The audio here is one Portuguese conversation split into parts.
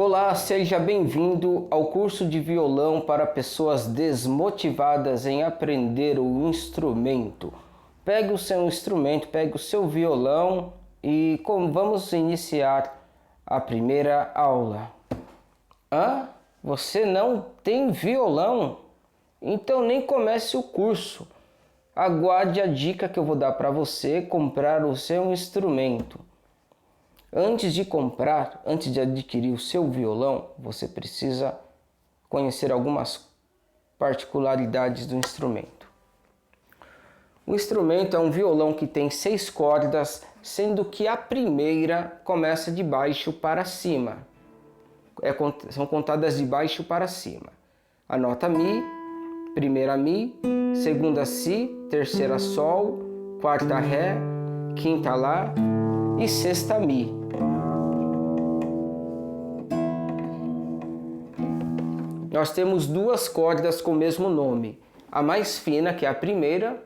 Olá, seja bem-vindo ao curso de violão para pessoas desmotivadas em aprender o instrumento. Pegue o seu instrumento, pegue o seu violão e vamos iniciar a primeira aula. Você não tem violão? Então nem comece o curso. Aguarde a dica que eu vou dar para você comprar o seu instrumento. Antes de adquirir o seu violão, você precisa conhecer algumas particularidades do instrumento. O instrumento é um violão que tem 6 cordas, sendo que a primeira começa de baixo para cima. São contadas de baixo para cima. A nota Mi, primeira Mi, segunda Si, terceira Sol, quarta Ré, quinta Lá e sexta Mi. Nós temos 2 cordas com o mesmo nome, a mais fina, que é a primeira,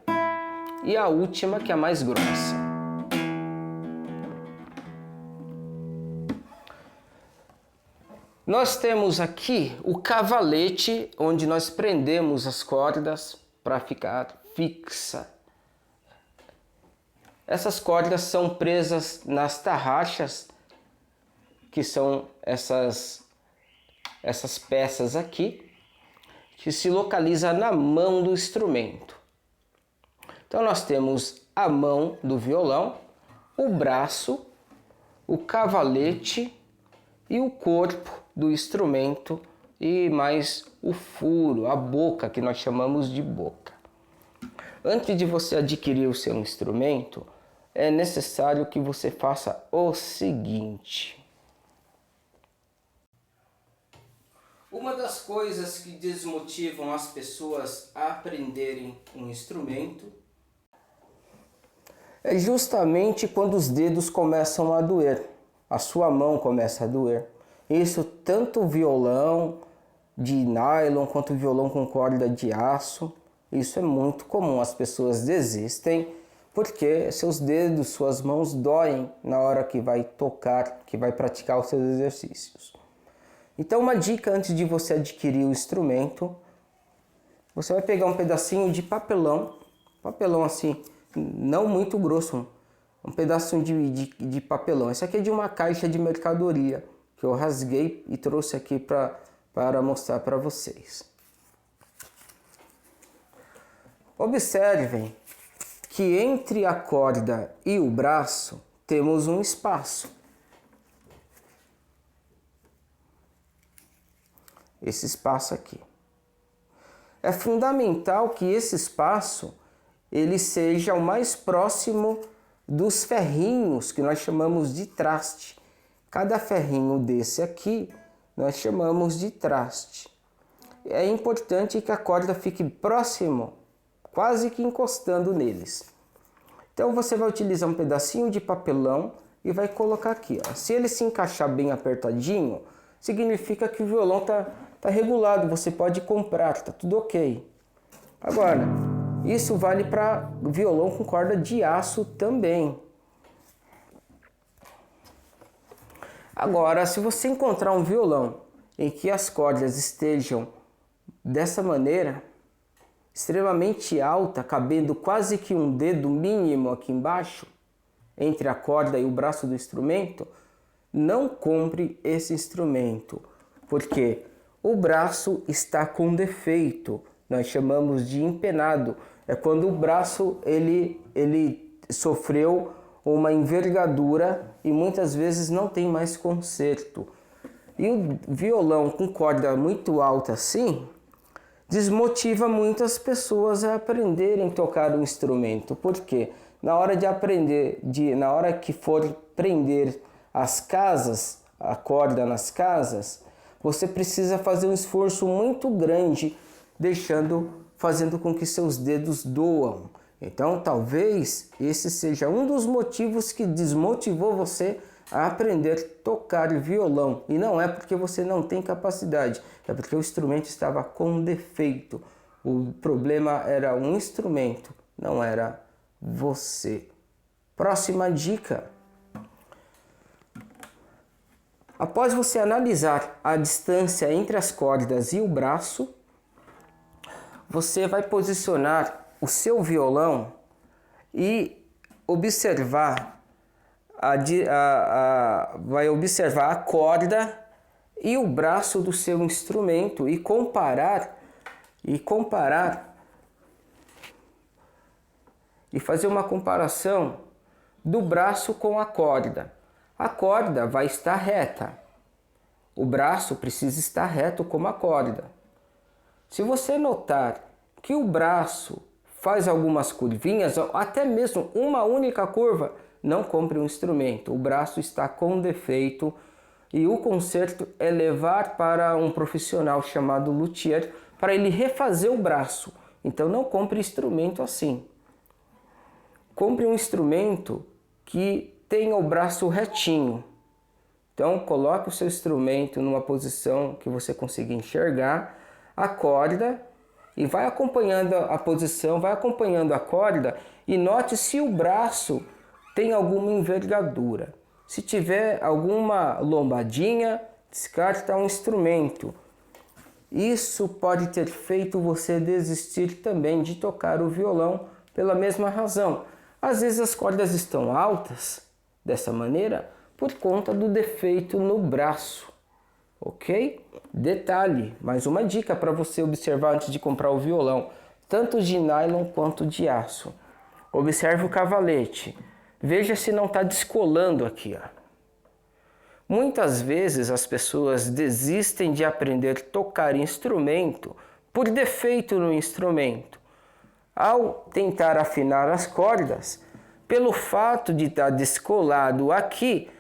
e a última, que é a mais grossa. Nós temos aqui o cavalete, onde nós prendemos as cordas para ficar fixa. Essas cordas são presas nas tarraxas, que são essas peças aqui, que se localiza na mão do instrumento. Então nós temos a mão do violão, o braço, o cavalete e o corpo do instrumento e mais o furo, a boca, que nós chamamos de boca. Antes de você adquirir o seu instrumento, é necessário que você faça o seguinte. Uma das coisas que desmotivam as pessoas a aprenderem um instrumento é justamente quando os dedos começam a doer, a sua mão começa a doer. Isso tanto o violão de nylon quanto o violão com corda de aço. Isso é muito comum, as pessoas desistem porque seus dedos, suas mãos doem na hora que vai tocar, que vai praticar os seus exercícios. Então uma dica antes de você adquirir o instrumento, você vai pegar um pedacinho de papelão assim, não muito grosso, um pedacinho de papelão. Esse aqui é de uma caixa de mercadoria que eu rasguei e trouxe aqui para mostrar para vocês. Observem que entre a corda e o braço temos um espaço. Esse espaço aqui. É fundamental que esse espaço ele seja o mais próximo dos ferrinhos que nós chamamos de traste. Cada ferrinho desse aqui nós chamamos de traste. É importante que a corda fique próximo, quase que encostando neles. Então você vai utilizar um pedacinho de papelão e vai colocar aqui. Se ele se encaixar bem apertadinho, significa que o violão tá regulado, você pode comprar, tá tudo ok. Agora, isso vale para violão com corda de aço também. Agora, se você encontrar um violão em que as cordas estejam dessa maneira, extremamente alta, cabendo quase que um dedo mínimo aqui embaixo, entre a corda e o braço do instrumento, não compre esse instrumento, porque o braço está com defeito. Nós chamamos de empenado. É quando o braço ele sofreu uma envergadura e muitas vezes não tem mais conserto. E o violão com corda muito alta assim desmotiva muitas pessoas a aprenderem a tocar o instrumento. Por quê? Na hora de aprender, na hora que for prender as casas, a corda nas casas, você precisa fazer um esforço muito grande, fazendo com que seus dedos doam. Então, talvez esse seja um dos motivos que desmotivou você a aprender a tocar violão. E não é porque você não tem capacidade, é porque o instrumento estava com defeito. O problema era um instrumento, não era você. Próxima dica. Após você analisar a distância entre as cordas e o braço, você vai posicionar o seu violão e observar vai observar a corda e o braço do seu instrumento e comparar e fazer uma comparação do braço com a corda. A corda vai estar reta. O braço precisa estar reto como a corda. Se você notar que o braço faz algumas curvinhas, até mesmo uma única curva, não compre um instrumento. O braço está com defeito e o conserto é levar para um profissional chamado luthier para ele refazer o braço. Então não compre instrumento assim. Compre um instrumento que tenha o braço retinho. Então coloque o seu instrumento numa posição que você consiga enxergar a corda e vai acompanhando a posição, vai acompanhando a corda e note se o braço tem alguma envergadura. Se tiver alguma lombadinha, descarta um instrumento. Isso pode ter feito você desistir também de tocar o violão pela mesma razão. Às vezes as cordas estão altas dessa maneira por conta do defeito no braço, ok? Detalhe, mais uma dica para você observar antes de comprar o violão, tanto de nylon quanto de aço. Observe o cavalete, veja se não está descolando aqui, ó. Muitas vezes as pessoas desistem de aprender a tocar instrumento por defeito no instrumento. Ao tentar afinar as cordas, pelo fato de estar descolado aqui,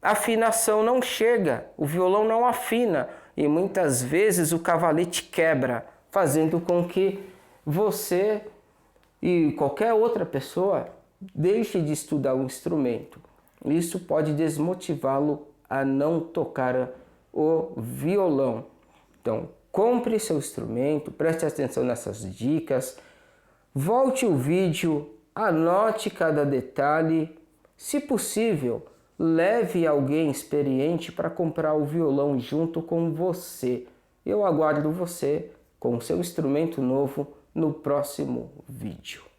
a afinação não chega, o violão não afina e muitas vezes o cavalete quebra, fazendo com que você e qualquer outra pessoa deixe de estudar o instrumento. Isso pode desmotivá-lo a não tocar o violão. Então, compre seu instrumento, preste atenção nessas dicas, volte o vídeo, anote cada detalhe. Se possível, leve alguém experiente para comprar o violão junto com você. Eu aguardo você com seu instrumento novo no próximo vídeo.